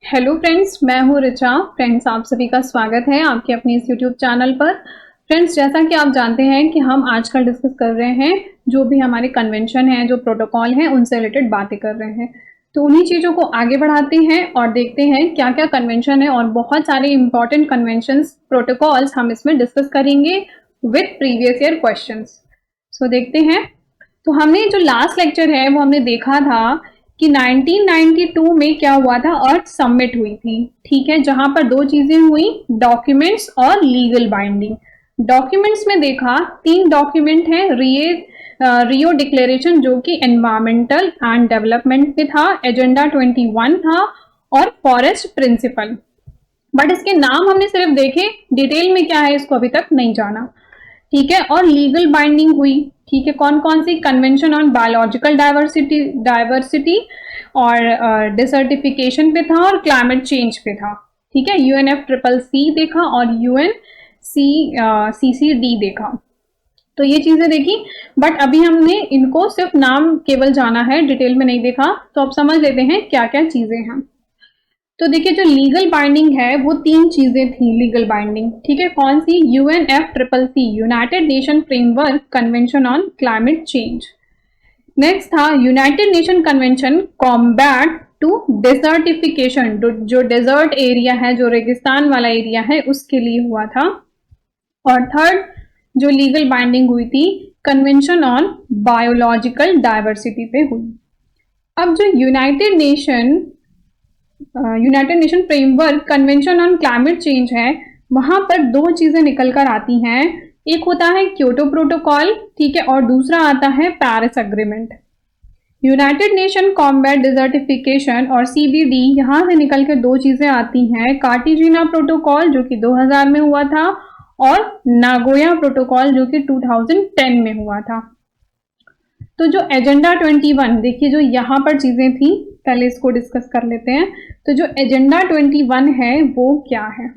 Hello friends, मैं हूँ Richa. Friends, आप सभी का स्वागत है आपके अपने इस यूट्यूब चैनल पर। फ्रेंड्स, जैसा कि आप जानते हैं कि हम आजकल डिस्कस कर रहे हैं जो भी हमारे कन्वेंशन हैं, जो प्रोटोकॉल हैं, उनसे रिलेटेड बातें कर रहे हैं। तो उन्हीं चीज़ों को आगे बढ़ाते हैं और देखते हैं क्या क्या कन्वेंशन है, और बहुत सारे इंपॉर्टेंट कन्वेंशंस प्रोटोकॉल्स हम इसमें डिस्कस करेंगे विथ प्रीवियस ईयर क्वेश्चंस। सो देखते हैं। तो हमने जो लास्ट लेक्चर है वो हमने देखा था कि 1992 में क्या हुआ था, अर्थ समिट हुई थी। ठीक है, जहां पर दो चीजें हुई, डॉक्यूमेंट्स और लीगल बाइंडिंग। डॉक्यूमेंट्स में देखा 3 डॉक्यूमेंट हैं। रियो डिक्लेरेशन जो कि एनवायरमेंटल एंड डेवलपमेंट पे था, एजेंडा 21 था, और फॉरेस्ट प्रिंसिपल। बट इसके नाम हमने सिर्फ देखे, डिटेल में क्या है इसको अभी तक नहीं जाना। ठीक है, और लीगल बाइंडिंग हुई। ठीक है, कौन कौन सी? कन्वेंशन ऑन बायोलॉजिकल डाइवर्सिटी और डिसर्टिफिकेशन पे था, और क्लाइमेट चेंज पे था। ठीक है, UNFCCC देखा और UNCCD देखा। तो ये चीजें देखी, बट अभी हमने इनको सिर्फ नाम केवल जाना है, डिटेल में नहीं देखा। तो अब समझ लेते हैं क्या क्या चीजें हैं। तो देखिए, जो लीगल बाइंडिंग है वो 3 चीजें थी लीगल बाइंडिंग। ठीक है, कौन सी? UNFCCC, united nation framework convention on climate change. Next था united nation convention combat to desertification, जो डेजर्ट एरिया है, जो रेगिस्तान वाला एरिया है, उसके लिए हुआ था। और थर्ड जो लीगल बाइंडिंग हुई थी, कन्वेंशन ऑन बायोलॉजिकल डाइवर्सिटी पे हुई। अब जो United nation framework convention on climate change है, वहां पर 2 चीजें निकल कर आती हैं। एक होता है क्योटो प्रोटोकॉल, ठीक है, और दूसरा आता है Paris agreement. United nation combat desertification और CBD, यहां से निकल के 2 चीजें आती हैं, कार्टिजिना प्रोटोकॉल जो कि 2000 में हुआ था, और नागोया प्रोटोकॉल जो कि 2010 में हुआ था। तो जो एजेंडा 21, देखिए जो यहाँ पर चीजें थी, पहले इसको डिस्कस कर लेते हैं। तो जो एजेंडा 21 है वो क्या है?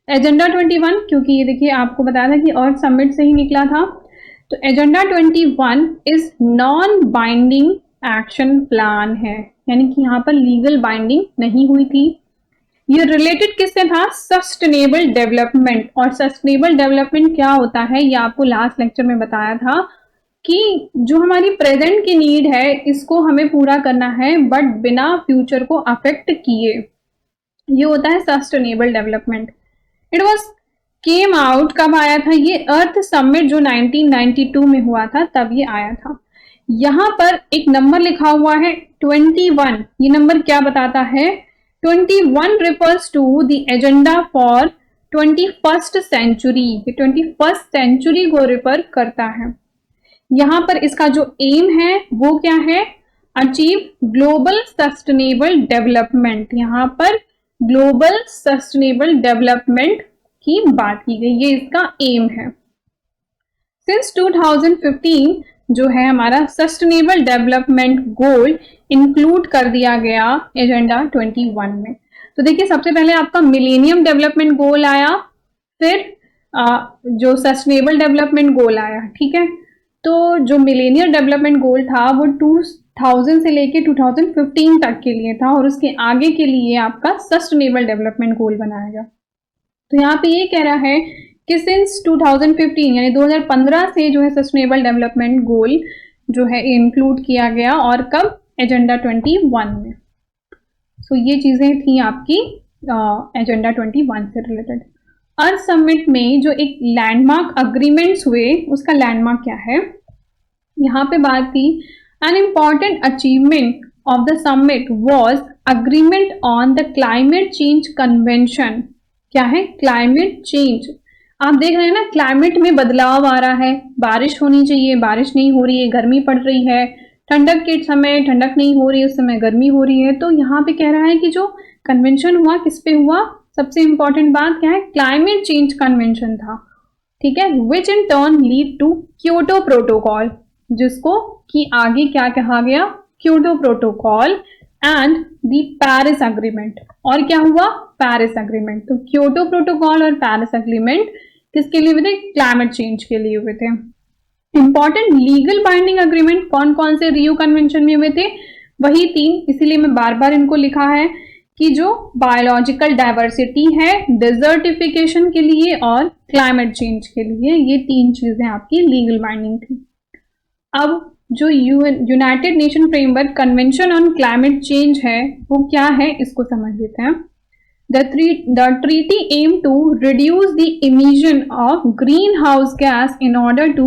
एजेंडा 21, क्योंकि ये देखिए आपको बताया था कि अर्थ समिट से ही निकला था। तो agenda 21 is non binding action plan है, यानी कि यहाँ पर लीगल बाइंडिंग नहीं हुई थी। ये रिलेटेड किससे था? Sustainable development. और सस्टेनेबल डेवलपमेंट क्या होता है ये आपको लास्ट लेक्चर में बताया था कि जो हमारी प्रेजेंट की नीड है इसको हमें पूरा करना है, बट बिना फ्यूचर को अफेक्ट किए। ये होता है sustainable development. It was came out, कब आया था ये? अर्थ समिट जो 1992 में हुआ था तब ये आया था। यहां पर एक नंबर लिखा हुआ है 21। ये नंबर क्या बताता है? 21 refers to the agenda for 21st century। ये 21st century को रिफर करता है। यहां पर इसका जो एम है वो क्या है? Achieve global sustainable development. यहां पर ग्लोबल सस्टेनेबल डेवलपमेंट की बात की गई, ये इसका एम है। सिंस 2015 जो है हमारा सस्टेनेबल डेवलपमेंट गोल इंक्लूड कर दिया गया एजेंडा 21 में। तो देखिए, सबसे पहले आपका मिलेनियम डेवलपमेंट गोल आया, फिर जो सस्टेनेबल डेवलपमेंट गोल आया। ठीक है, तो जो मिलेनियम डेवलपमेंट गोल था वो 2000 से लेके 2015 तक के लिए था, और उसके आगे के लिए आपका सस्टेनेबल डेवलपमेंट गोल बनाया गया। तो यहाँ पे ये कह रहा है कि सिंस 2015 यानी 2015 से जो है सस्टेनेबल डेवलपमेंट गोल जो है इंक्लूड किया गया, और कब? एजेंडा 21 में। सो ये चीजें थी आपकी एजेंडा 21 से रिलेटेड। अर्थ समिट में जो एक लैंडमार्क अग्रीमेंट्स हुए, उसका लैंडमार्क क्या है? यहाँ पे बात थी, an important achievement of the summit was agreement on the climate change convention. क्या है? Climate change. आप देख रहे हैं ना, क्लाइमेट में बदलाव आ रहा है, बारिश होनी चाहिए, बारिश नहीं हो रही है, गर्मी पड़ रही है, ठंडक के समय ठंडक नहीं हो रही है, उस समय गर्मी हो रही है। तो यहाँ पे कह रहा है कि जो कन्वेंशन हुआ किस पे हुआ? सबसे इंपॉर्टेंट बात क्या है? क्लाइमेट चेंज कन्वेंशन था। ठीक है, which in turn lead to Kyoto protocol, जिसको कि आगे क्या कहा गया? Kyoto protocol and the Paris agreement. और क्या हुआ? Paris agreement. तो क्योटो प्रोटोकॉल और पेरिस अग्रीमेंट किसके लिए हुए थे? क्लाइमेट चेंज के लिए हुए थे। इंपॉर्टेंट लीगल बाइंडिंग अग्रीमेंट कौन कौन से रियो कन्वेंशन में हुए थे? वही 3, इसीलिए मैं बार बार इनको लिखा है कि जो बायोलॉजिकल डाइवर्सिटी है, डिजर्टिफिकेशन के लिए और क्लाइमेट चेंज के लिए, ये 3 चीजें आपकी लीगल बाइंडिंग थी। अब जो United nation framework convention on climate change है वो क्या है, इसको समझ लेते हैं। The treaty aimed to reduce the emission of greenhouse gas in order to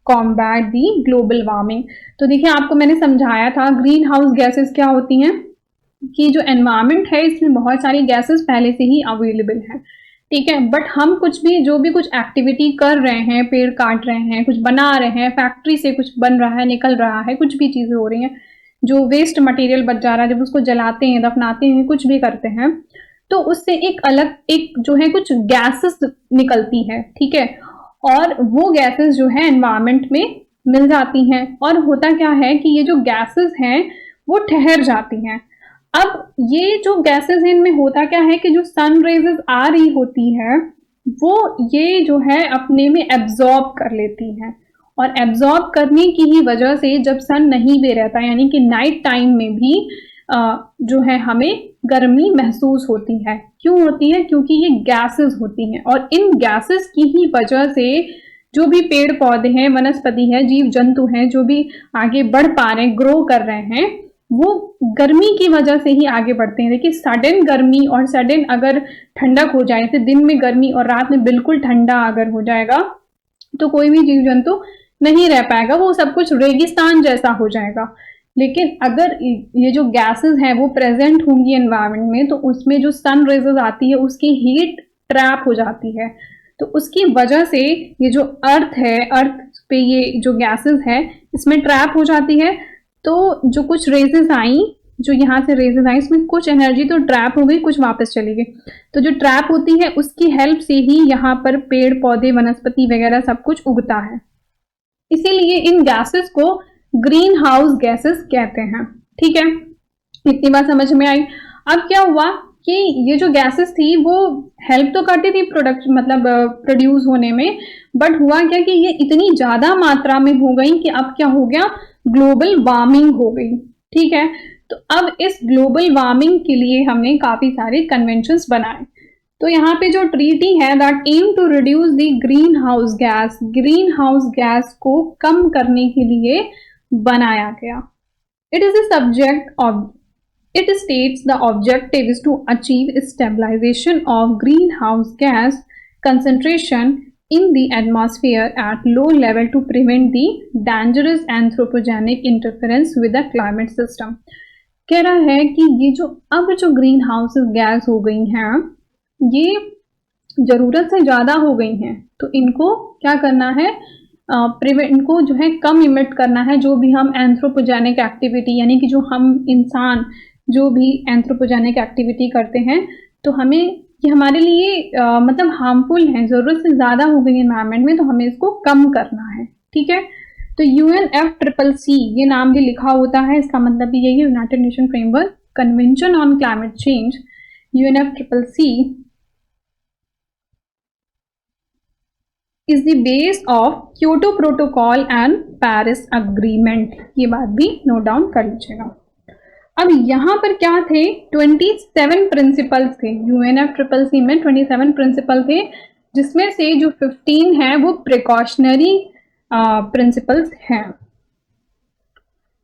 combat the global warming। तो देखिए, आपको मैंने समझाया था ग्रीन हाउस गैसेस क्या होती हैं, कि जो एनवायरमेंट है इसमें बहुत सारी गैसेस पहले से ही अवेलेबल है, ठीक है। बट हम जो भी कुछ एक्टिविटी कर रहे हैं, पेड़ काट रहे हैं, कुछ बना रहे हैं, फैक्ट्री से कुछ बन रहा है, निकल रहा है, कुछ भी चीज़ें हो रही हैं, जो वेस्ट मटेरियल बच जा रहा है, जब उसको जलाते हैं, दफनाते हैं, कुछ भी करते हैं, तो उससे एक जो है कुछ गैसेस निकलती है, ठीक है। और वो गैसेस जो है एनवायरमेंट में मिल जाती हैं, और होता क्या है कि ये जो गैसेस हैं वो ठहर जाती हैं। अब ये जो गैसेस हैं इनमें होता क्या है कि जो सन रेजेस आ रही होती है वो ये जो है अपने में एब्जॉर्ब कर लेती हैं, और एब्जॉर्ब करने की ही वजह से जब सन नहीं भी रहता, यानी कि नाइट टाइम में भी जो है हमें गर्मी महसूस होती है। क्यों होती है? क्योंकि ये गैसेस होती हैं, और इन गैसेस की ही वजह से जो भी पेड़ पौधे हैं, वनस्पति है, जीव जंतु हैं, जो भी आगे बढ़ पा रहे हैं, ग्रो कर रहे हैं, वो गर्मी की वजह से ही आगे बढ़ते हैं। देखिए, सडन गर्मी और सडन अगर ठंडक हो जाए, जैसे दिन में गर्मी और रात में बिल्कुल ठंडा अगर हो जाएगा, तो कोई भी जीव जंतु नहीं रह पाएगा, वो सब कुछ रेगिस्तान जैसा हो जाएगा। लेकिन अगर ये जो गैसेस हैं वो प्रेजेंट होंगी एनवायरनमेंट में, तो उसमें जो सन रेजेस आती है उसकी हीट ट्रैप हो जाती है, तो उसकी वजह से ये जो अर्थ है, अर्थ पे ये जो गैसेस है इसमें ट्रैप हो जाती है। तो जो कुछ रेजेस आई, जो यहाँ से रेजेस आई, इसमें कुछ एनर्जी तो ट्रैप हो गई, कुछ वापस चली गई। तो जो ट्रैप होती है उसकी हेल्प से ही यहाँ पर पेड़ पौधे, वनस्पति वगैरह सब कुछ उगता है। इसीलिए इन गैसेस को ग्रीन हाउस गैसेस कहते हैं, ठीक है। इतनी बात समझ में आई। अब क्या हुआ कि ये जो गैसेस थी वो हेल्प तो करती थी प्रोड्यूस होने में, बट हुआ क्या कि ये इतनी ज्यादा मात्रा में हो गई कि अब क्या हो गया, ग्लोबल वार्मिंग हो गई, ठीक है। तो अब इस ग्लोबल वार्मिंग के लिए हमने काफी सारे कन्वेंशंस बनाए। तो यहाँ पे जो ट्रीटी है that aim to reduce the green house gas को कम करने के लिए बनाया गया। It states the objective is to achieve stabilization of greenhouse gas concentration in the atmosphere at low level to prevent the dangerous anthropogenic interference with the climate system। कह रहा है कि ये जो ग्रीन हाउस गैस हो गई हैं, ये जरूरत से ज्यादा हो गई हैं, तो इनको क्या करना है, इनको जो है कम इमिट करना है। जो भी हम एंथ्रोपोजेनिक एक्टिविटी, यानी कि जो हम इंसान जो भी एंथ्रोपोजेनिक एक्टिविटी करते हैं, तो हमें ये हमारे लिए हार्मफुल है, जरूरत से ज्यादा हो गई एनवायरमेंट में, तो हमें इसको कम करना है, ठीक है। तो UNFCCC ये नाम भी लिखा होता है, इसका मतलब भी यही है, United nation framework convention on climate change. UNFCCC is the base of Kyoto Protocol and Paris Agreement। ये बात भी नोट डाउन कर लीजिएगा। अब यहाँ पर क्या थे, 27 प्रिंसिपल्स थे। UNFCCC में 27 प्रिंसिपल थे, जिसमें से जो 15 हैं वो प्रिकॉशनरी प्रिंसिपल्स हैं।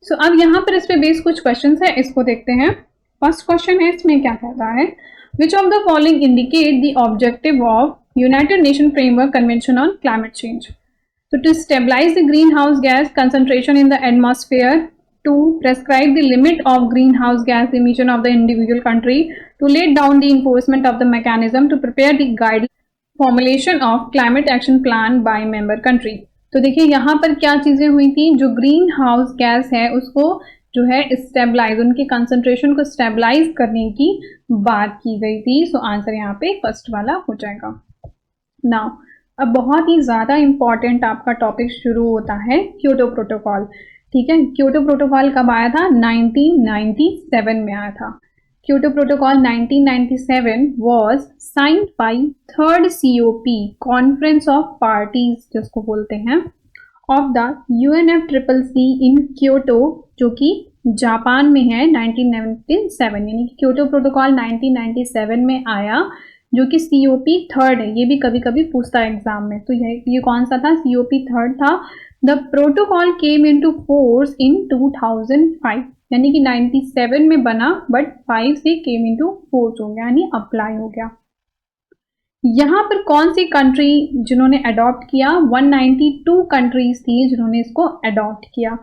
सो अब यहाँ पर इस पे बेस कुछ क्वेश्चंस है, इसको देखते हैं। फर्स्ट क्वेश्चन है, इसमें क्या कहता है, which of the following indicate the objective of United Nations Framework Convention on Climate Change? So to stabilize the greenhouse gas concentration in the atmosphere, to prescribe the limit of greenhouse gas emission of the individual country, to lay down the enforcement of the mechanism, to prepare the guideline formulation of climate action plan by member country। तो देखिए यहाँ पर क्या चीजें हुई थी, जो green house gas है उसको जो है स्टेबलाइज, उनके कंसंट्रेशन को स्टेबलाइज करने की बात की गई थी। सो आंसर यहाँ पे फर्स्ट वाला हो जाएगा। नाउ अब बहुत ही ज़्यादा इम्पॉर्टेंट आपका टॉपिक शुरू होता है, क्योटो प्रोटोकॉल, ठीक है। क्योटो प्रोटोकॉल कब आया था, 1997 में आया था। Kyoto protocol 1997 was signed by 3rd COP, conference of parties जिसको बोलते हैं, of the UNFCCC in Kyoto, जो कि जापान में है 1997, यानी कि क्योटो प्रोटोकॉल 1997 में आया, जो कि COP थर्ड है। ये भी कभी कभी पूछता है एग्जाम में। तो ये कौन सा था? COP थर्ड था। The protocol came into force in 2005, यानी कि 97 में बना बट 5 से केम इनटू फोर्स हो गया, यानी अप्लाई हो गया। यहाँ पर कौन सी कंट्री जिन्होंने अडॉप्ट किया? 192 कंट्रीज थी जिन्होंने इसको अडॉप्ट किया।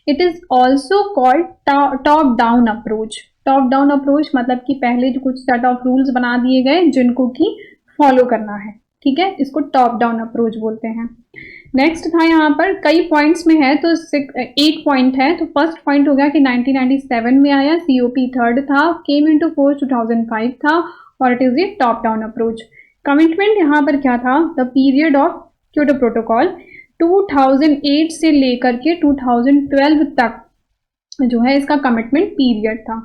It is also called top down approach. Top down approach मतलब कि पहले जो कुछ सेट ऑफ रूल्स बना दिए गए जिनको कि फॉलो करना है, ठीक है, इसको टॉप डाउन अप्रोच बोलते हैं। नेक्स्ट था यहाँ पर कई पॉइंट्स में है, तो 8 पॉइंट है। तो फर्स्ट पॉइंट हो गया कि 1997 में आया, COP थर्ड था, केम इनटू फोर्स 2005 था, और it is a top down approach. Commitment यहाँ पर क्या था? The period of Kyoto protocol 2008 से लेकर के 2012 तक जो है इसका कमिटमेंट पीरियड था।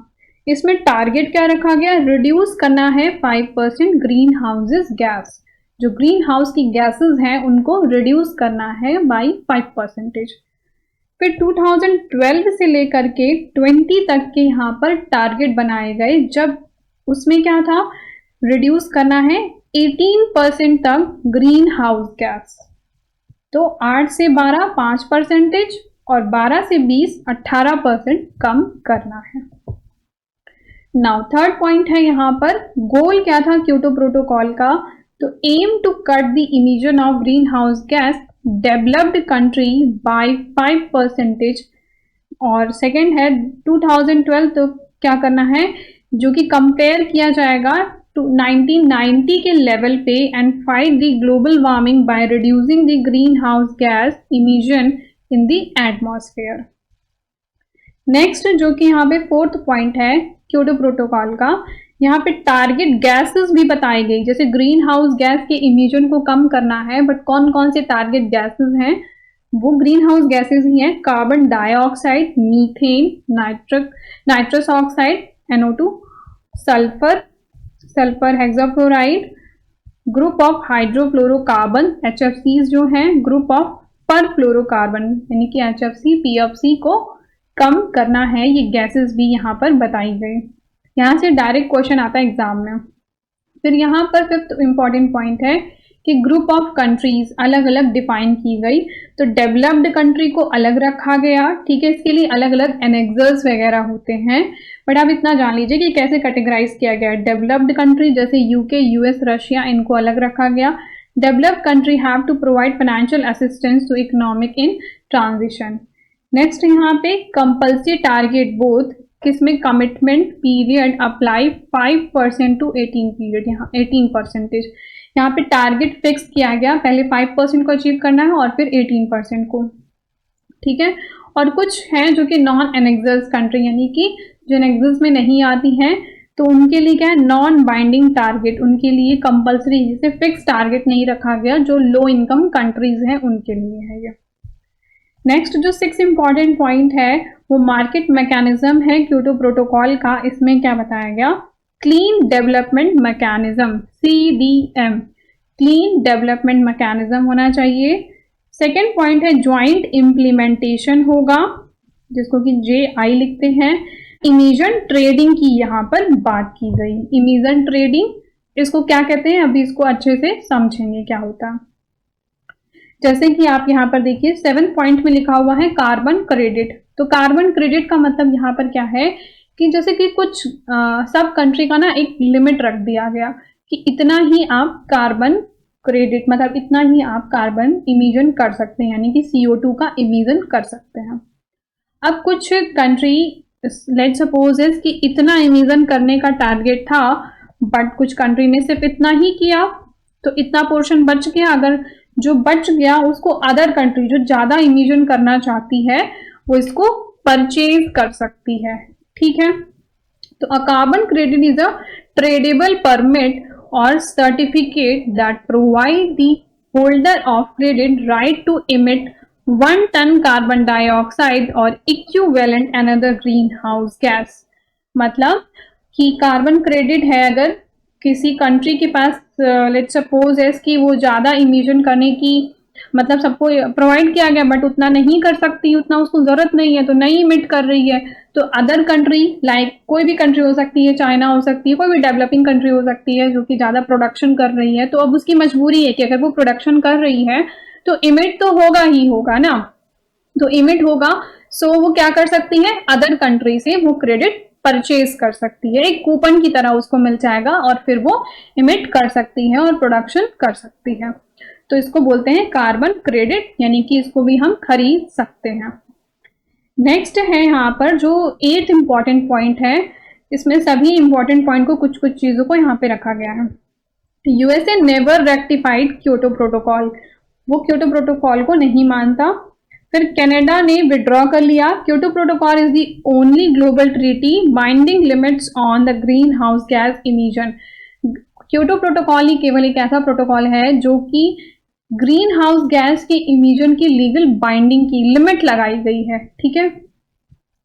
इसमें टारगेट क्या रखा गया? रिड्यूस करना है 5% ग्रीन हाउसेस गैस। जो ग्रीन हाउस की गैसेस हैं उनको रिड्यूस करना है बाई 5%। फिर 2012 से लेकर के 20 तक के यहाँ पर टारगेट बनाए गए, जब उसमें क्या था? रिड्यूस करना है 18% तक ग्रीन हाउस गैस। तो 8 से 12 5%, और 12 से 20 18% कम करना है। नाउ थर्ड पॉइंट है यहाँ पर, गोल क्या था क्योटो प्रोटोकॉल का? तो aim to cut the emission of green house gas developed country by 5%। और सेकेंड है 2012, तो क्या करना है? जो कि कंपेयर किया जाएगा to 1990 के लेवल पे and fight the global warming by reducing the green house gas emission in the atmosphere. Next जो कि यहाँ पे फोर्थ पॉइंट है क्योटो प्रोटोकॉल का, यहाँ पे टारगेट गैसेस भी बताई गई। जैसे ग्रीन हाउस गैस के इमिशन को कम करना है, बट कौन कौन से टारगेट गैसेस हैं? वो ग्रीन हाउस गैसेस ही हैं, carbon dioxide, methane, nitrous oxide NO2, sulphur hexafluoride, group of hydrofluorocarbon HFCs जो हैं, ग्रुप ऑफ परफ्लोरोकार्बन यानी कि HFC PFC को कम करना है। ये गैसेस भी यहाँ पर बताई गई। यहाँ से डायरेक्ट क्वेश्चन आता है एग्जाम में। फिर यहाँ पर फिफ्थ इंपॉर्टेंट पॉइंट है कि ग्रुप ऑफ कंट्रीज अलग अलग डिफाइन की गई। तो डेवलप्ड कंट्री को अलग रखा गया, ठीक है, इसके लिए अलग अलग एनेक्सर्स वगैरह होते हैं, बट आप इतना जान लीजिए कि कैसे कैटेगराइज किया गया। डेवलप्ड कंट्री जैसे UK, US, रशिया, इनको अलग रखा गया। Developed country have to provide financial assistance to economic in transition. Next यहाँ पे कंपल्सरी टारगेट बोथ, किसमें? Commitment period apply 5% to 18 period, यहाँ 18%। यहाँ पे टारगेट फिक्स किया गया, पहले 5% को अचीव करना है और फिर 18% को, ठीक है। और कुछ हैं जो कि नॉन एनेक्सर्स कंट्री, यानी कि जो एनेक्सर्स में नहीं आती हैं, तो उनके लिए क्या है? नॉन बाइंडिंग टारगेट, उनके लिए कंपल्सरी, जिसे फिक्स टारगेट नहीं रखा गया, जो लो इनकम कंट्रीज हैं उनके लिए है ये। नेक्स्ट जो 6 इंपॉर्टेंट पॉइंट है वो मार्केट मैकेनिज्म है क्योटो प्रोटोकॉल का। इसमें क्या बताया गया? Clean development mechanism, CDM, clean development mechanism होना चाहिए। सेकेंड पॉइंट है ज्वाइंट इम्प्लीमेंटेशन होगा, जिसको कि JI लिखते हैं। इमिशन ट्रेडिंग की यहाँ पर बात की गई। इमिशन ट्रेडिंग, इसको क्या कहते हैं अभी इसको अच्छे से समझेंगे क्या होता है। जैसे कि आप यहाँ पर देखिए 7 पॉइंट में लिखा हुआ है कार्बन क्रेडिट। तो कार्बन क्रेडिट का मतलब यहाँ पर क्या है कि जैसे कि कुछ सब कंट्री का ना एक लिमिट रख दिया गया कि इतना ही आप कार्बन क्रेडिट, मतलब इतना ही आप कार्बन इमिशन कर सकते हैं, यानी कि CO2 का इमिशन कर सकते हैं। अब कुछ कंट्री, लेट्स सपोज कि इतना इमिशन करने का टारगेट था, बट कुछ कंट्री ने सिर्फ इतना ही किया, तो इतना पोर्शन बच गया। अगर जो बच गया उसको अदर कंट्री जो ज्यादा इमिशन करना चाहती है वो इसको परचेज कर सकती है, ठीक है। तो a carbon credit is a tradable permit or certificate that provide the holder of credit right to emit 1 ton carbon dioxide or equivalent another green house gas. मतलब कि कार्बन क्रेडिट है, अगर किसी कंट्री के पास लेट्स सपोज है कि वो ज़्यादा इमिशन करने की मतलब सबको प्रोवाइड किया गया बट उतना नहीं कर सकती, उतना उसको जरूरत नहीं है तो नहीं इमिट कर रही है। तो अदर कंट्री लाइक कोई भी कंट्री हो सकती है, चाइना हो सकती है, कोई भी डेवलपिंग कंट्री हो सकती है जो कि ज्यादा प्रोडक्शन कर रही है, तो अब उसकी मजबूरी है कि अगर वो प्रोडक्शन कर रही है तो इमिट तो होगा ही होगा ना, तो इमिट होगा। सो वो क्या कर सकती है, अदर कंट्री से वो क्रेडिट परचेज कर सकती है, एक कूपन की तरह उसको मिल जाएगा और फिर वो इमिट कर सकती है और प्रोडक्शन कर सकती है। तो इसको बोलते हैं कार्बन क्रेडिट, यानी कि इसको भी हम खरीद सकते हैं। नेक्स्ट है यहाँ पर जो 8th इंपॉर्टेंट पॉइंट है, इसमें सभी इंपॉर्टेंट पॉइंट को कुछ कुछ चीजों को यहाँ पे रखा गया है। USA never rectified Kyoto protocol, वो क्योटो प्रोटोकॉल को नहीं मानता। फिर कनाडा ने विड्रॉ कर लिया। Kyoto protocol is the only global treaty binding limits on the green house gas emission. Kyoto protocol ही केवल एक ऐसा प्रोटोकॉल है जो कि ग्रीन हाउस गैस के इमिशन की लीगल बाइंडिंग की लिमिट लगाई गई है, ठीक है।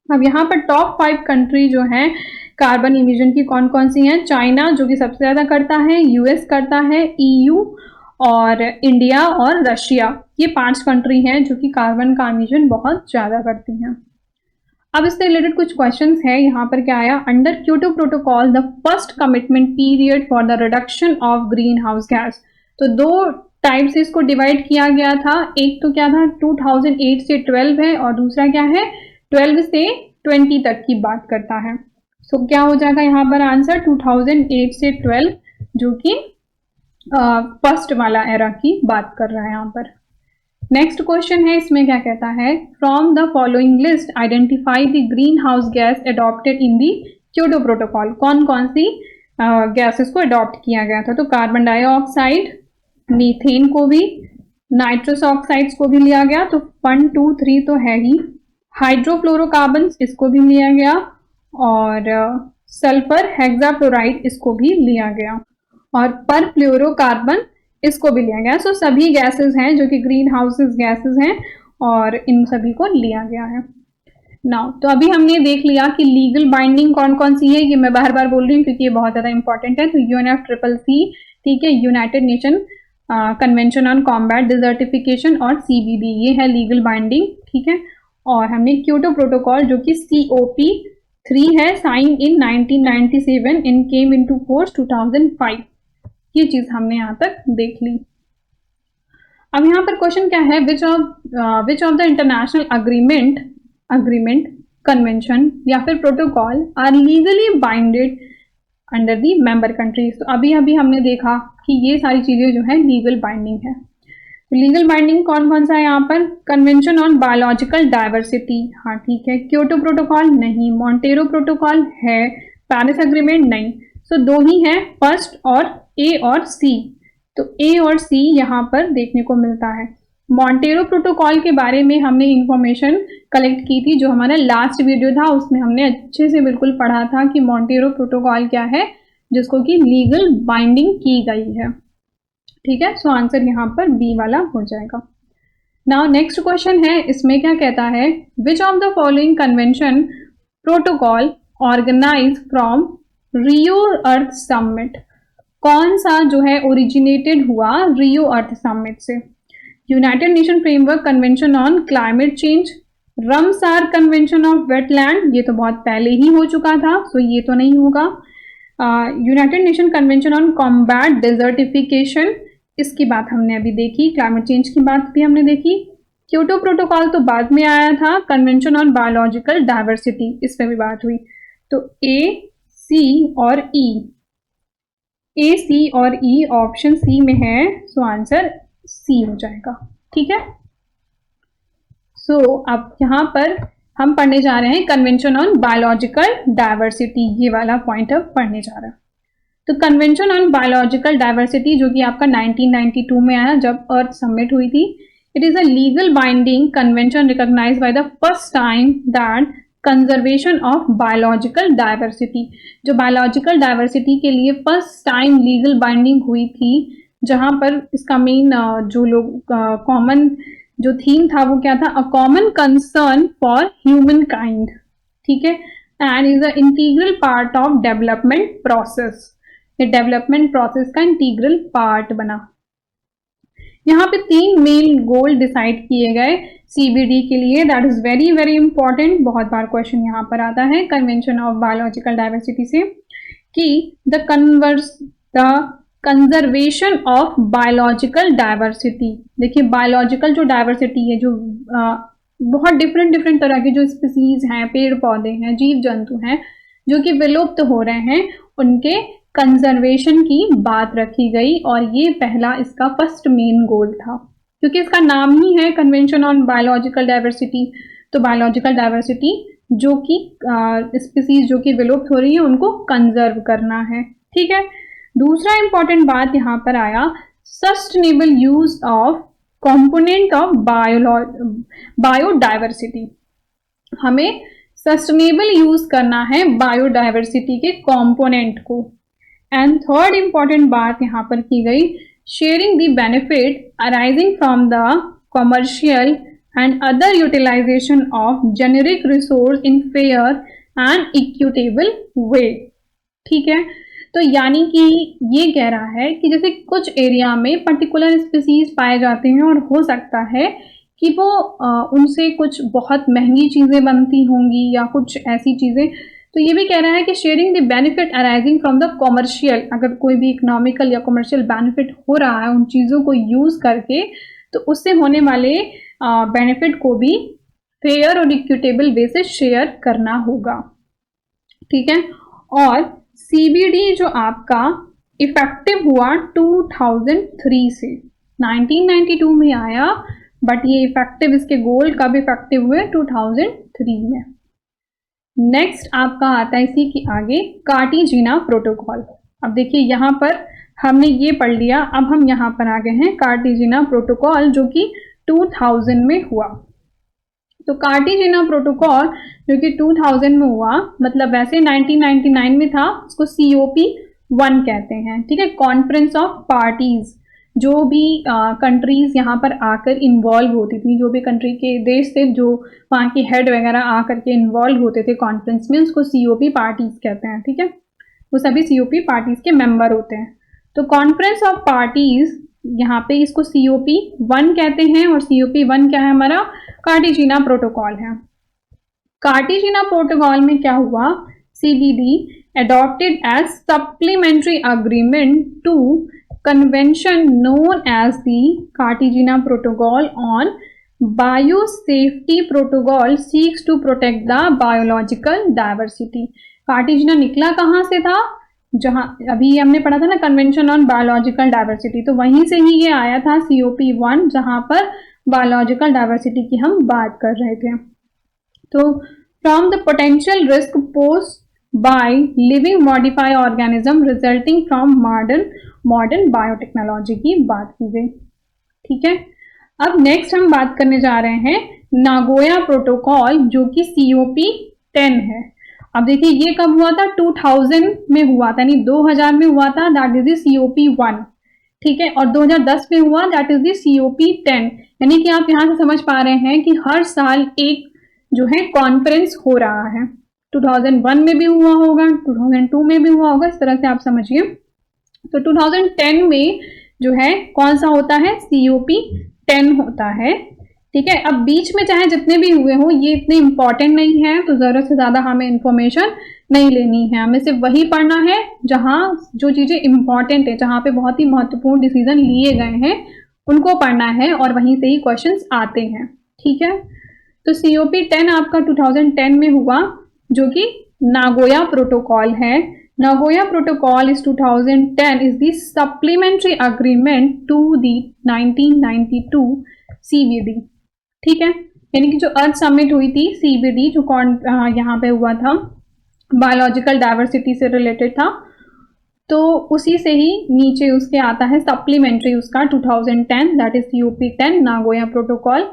अब यहाँ पर टॉप 5 कंट्री जो हैं कार्बन इमिशन की कौन कौन सी हैं, चाइना जो कि सबसे ज्यादा करता है, यूएस करता है, ईयू और इंडिया और रशिया, ये 5 कंट्री हैं जो कि कार्बन का इमिशन बहुत ज्यादा करती हैं। अब इससे रिलेटेड कुछ क्वेश्चंस है, यहाँ पर क्या आया, under Kyoto protocol the first commitment period for the reduction of green house gas. तो 2 टाइप से इसको डिवाइड किया गया था, एक तो क्या था 2008 से 12 है और दूसरा क्या है 12 से 20 तक की बात करता है। सो क्या हो जाएगा यहाँ पर आंसर 2008 से 12 जो कि फर्स्ट वाला एरा की बात कर रहा है यहाँ पर। नेक्स्ट क्वेश्चन है, इसमें क्या कहता है, from the following list identify the green house gas adopted in the Kyoto protocol. कौन कौन सी गैसेस को अडॉप्ट किया गया था, तो कार्बन डाइऑक्साइड, मीथेन को भी, नाइट्रस ऑक्साइड्स को भी लिया गया, तो 1 2 3 तो है ही, हाइड्रोफ्लोरोकार्बन इसको भी लिया गया और सल्फर हेक्साफ्लोराइड इसको भी लिया गया और पर फ्लोरोकार्बन इसको भी लिया गया। सो सभी गैसेस हैं जो कि ग्रीन हाउसेस गैसेस हैं और इन सभी को लिया गया है। नाउ तो अभी हमने देख लिया कि लीगल बाइंडिंग कौन कौन सी है, ये मैं बार बार बोल रही हूँ क्योंकि ये बहुत ज्यादा इंपॉर्टेंट है। तो UNFCCC, ठीक है, United nation convention on combat desertification और CBD, ये है लीगल बाइंडिंग, ठीक है। और हमने क्योटो प्रोटोकॉल जो कि COP3 है, sign in 1997 in came into force 2005, ये चीज हमने यहाँ तक देख ली। अब यहाँ पर क्वेश्चन क्या है, which of the international agreement convention या फिर protocol are legally binded under the member countries. तो अभी हमने देखा कि ये सारी चीजें जो है लीगल बाइंडिंग है। तो लीगल बाइंडिंग कौन कौन सा है यहाँ पर, कन्वेंशन ऑन बायोलॉजिकल डाइवर्सिटी, हाँ ठीक है, क्योटो प्रोटोकॉल नहीं, मॉन्टेरो प्रोटोकॉल है, पेरिस एग्रीमेंट नहीं। सो 2 ही है, फर्स्ट और A और C। तो A और C यहाँ पर देखने को मिलता है। मॉन्टेरो प्रोटोकॉल के बारे में हमने इंफॉर्मेशन कलेक्ट की थी, जो हमारा लास्ट वीडियो था उसमें हमने अच्छे से बिल्कुल पढ़ा था कि मॉन्टेरो प्रोटोकॉल क्या है जिसको कि लीगल बाइंडिंग की गई है, ठीक है। सो आंसर यहाँ पर B वाला हो जाएगा। नाउ नेक्स्ट क्वेश्चन है, इसमें क्या कहता है, which of the following convention protocol organise from Rio earth summit, कौन सा जो है ओरिजिनेटेड हुआ रियो अर्थ समिट से, united nation framework convention on climate change, Ramsar convention of wetland, ये तो बहुत पहले ही हो चुका था, सो ये तो नहीं होगा, United nation convention on combat desertification, इसकी बात हमने अभी देखी, क्लाइमेट चेंज की बात भी हमने देखी, क्योटो प्रोटोकॉल तो बाद में आया था, कन्वेंशन ऑन बायोलॉजिकल डाइवर्सिटी इस पर भी बात हुई। तो A, C और E, A, C और E ऑप्शन C में है, सो आंसर C हो जाएगा, ठीक है। सो अब यहाँ पर हम पढ़ने जा रहे हैं कन्वेंशन ऑन बायोलॉजिकल डाइवर्सिटी, ये वाला पॉइंट अब पढ़ने जा रहा है। तो कन्वेंशन ऑन बायोलॉजिकल डाइवर्सिटी जो कि आपका 1992 में आया जब अर्थ समिट हुई थी, it is a legal binding convention recognized by the first time that conservation of biological diversity, जो बायोलॉजिकल डाइवर्सिटी के लिए फर्स्ट टाइम लीगल बाइंडिंग हुई थी, जहां पर इसका मेन जो लोग कॉमन जो थीम था वो क्या था, a common concern for human kind, ठीक है, and is a integral part of development process, ये डेवलपमेंट प्रोसेस का इंटीग्रल पार्ट बना। यहाँ पे 3 मेन गोल डिसाइड किए गए CBD के लिए, that is very very important. बहुत बार क्वेश्चन यहाँ पर आता है कन्वेंशन ऑफ बायोलॉजिकल डाइवर्सिटी से कि the conservation of biological diversity. देखिए बायोलॉजिकल जो डाइवर्सिटी है, जो बहुत डिफरेंट तरह के जो स्पीसीज हैं, पेड़ पौधे हैं, जीव जंतु हैं जो कि विलुप्त हो रहे हैं, उनके कंजर्वेशन की बात रखी गई और ये पहला इसका फर्स्ट मेन गोल था, क्योंकि इसका नाम ही है कन्वेंशन ऑन बायोलॉजिकल डाइवर्सिटी। तो बायोलॉजिकल डाइवर्सिटी जो कि स्पीसीज जो कि विलुप्त हो रही है उनको कंजर्व करना है, ठीक है। दूसरा इंपॉर्टेंट बात यहाँ पर आया, sustainable use of component of biodiversity. हमें सस्टेनेबल यूज करना है बायोडाइवर्सिटी के कंपोनेंट को। एंड थर्ड इंपॉर्टेंट बात यहाँ पर की गई, sharing the benefit arising from the commercial and other utilisation of generic resource in fair and equitable way, ठीक है। तो यानी कि ये कह रहा है कि जैसे कुछ एरिया में पर्टिकुलर स्पीसीज पाए जाते हैं और हो सकता है कि वो उनसे कुछ बहुत महंगी चीज़ें बनती होंगी या कुछ ऐसी चीज़ें, तो ये भी कह रहा है कि sharing the benefit arising from the commercial, अगर कोई भी इकोनॉमिकल या कमर्शियल बेनिफिट हो रहा है उन चीज़ों को यूज़ करके, तो उससे होने वाले बेनिफिट को भी फेयर और इक्विटेबल वे से शेयर करना होगा, ठीक है। और CBD जो आपका इफेक्टिव हुआ 2003 से, 1992 में आया, बट ये इफेक्टिव, इसके गोल कब इफेक्टिव हुए, 2003 में। नेक्स्ट आपका आता है इसी के आगे कार्टिजिना प्रोटोकॉल। अब देखिए यहाँ पर हमने ये पढ़ लिया, अब हम यहाँ पर आ गए हैं कार्टिजिना प्रोटोकॉल जो कि 2000 में हुआ। तो कार्टिजिना प्रोटोकॉल जो कि 2000 में हुआ, मतलब वैसे 1999 में था, उसको COP1 कहते हैं, ठीक है। कॉन्फ्रेंस ऑफ पार्टीज, जो भी कंट्रीज यहाँ पर आकर इन्वॉल्व होती थी, जो भी कंट्री के देश से जो वहाँ के हेड वगैरह आकर के इन्वॉल्व होते थे कॉन्फ्रेंस में, उसको COP पार्टीज कहते हैं, ठीक है। वो सभी COP पार्टीज के मेंबर होते हैं। तो कॉन्फ्रेंस ऑफ पार्टीज यहाँ पे इसको COP1 कहते हैं, और COP1 क्या है हमारा, कार्टिजिना प्रोटोकॉल है। कार्टिजिना प्रोटोकॉल में क्या हुआ, CBD adopted as supplementary agreement to convention known as the Cartagena Protocol on Biosafety Protocol seeks to protect the biological diversity। कार्टिजिना निकला कहाँ से था, जहाँ अभी हमने पढ़ा था ना कन्वेंशन ऑन बायोलॉजिकल डाइवर्सिटी, तो वहीं से ही ये आया था COP1, जहाँ पर बायोलॉजिकल डाइवर्सिटी की हम बात कर रहे थे। तो from the potential risk post by living modify organism resulting from modern biotechnology की बात की गई, ठीक है। अब नेक्स्ट हम बात करने जा रहे हैं नागोया प्रोटोकॉल जो कि COP10 है। अब देखिए ये कब हुआ था, 2000 में हुआ था, यानी 2000 में हुआ था, दैट इज द COP1, ठीक है। और 2010 में हुआ, दैट इज द COP10। यानी कि आप यहाँ से समझ पा रहे हैं कि हर साल एक जो है कॉन्फ्रेंस हो रहा है। 2001 में भी हुआ होगा, 2002 में भी हुआ होगा, इस तरह से आप समझिए। तो 2010 में जो है कौन सा होता है, COP10 होता है, ठीक है। अब बीच में चाहे जितने भी हुए हों, ये इतने इंपॉर्टेंट नहीं है, तो ज़रूरत से ज़्यादा हमें इंफॉर्मेशन नहीं लेनी है, हमें सिर्फ वही पढ़ना है जहाँ जो चीज़ें इंपॉर्टेंट है, जहाँ पे बहुत ही महत्वपूर्ण डिसीजन लिए गए हैं उनको पढ़ना है, और वहीं से ही क्वेश्चंस आते हैं, ठीक है। तो COP10 आपका 2010 में हुआ, जो कि नागोया प्रोटोकॉल है। Nagoya protocol is 2010 is the supplementary agreement to the 1992 CBD, ठीक है। यानी कि जो अर्थ समिट हुई थी CBD, जो यहाँ पे हुआ था, बायोलॉजिकल डाइवर्सिटी से रिलेटेड था, तो उसी से ही नीचे उसके आता है सप्लीमेंट्री उसका 2010, that is COP10 Nagoya protocol.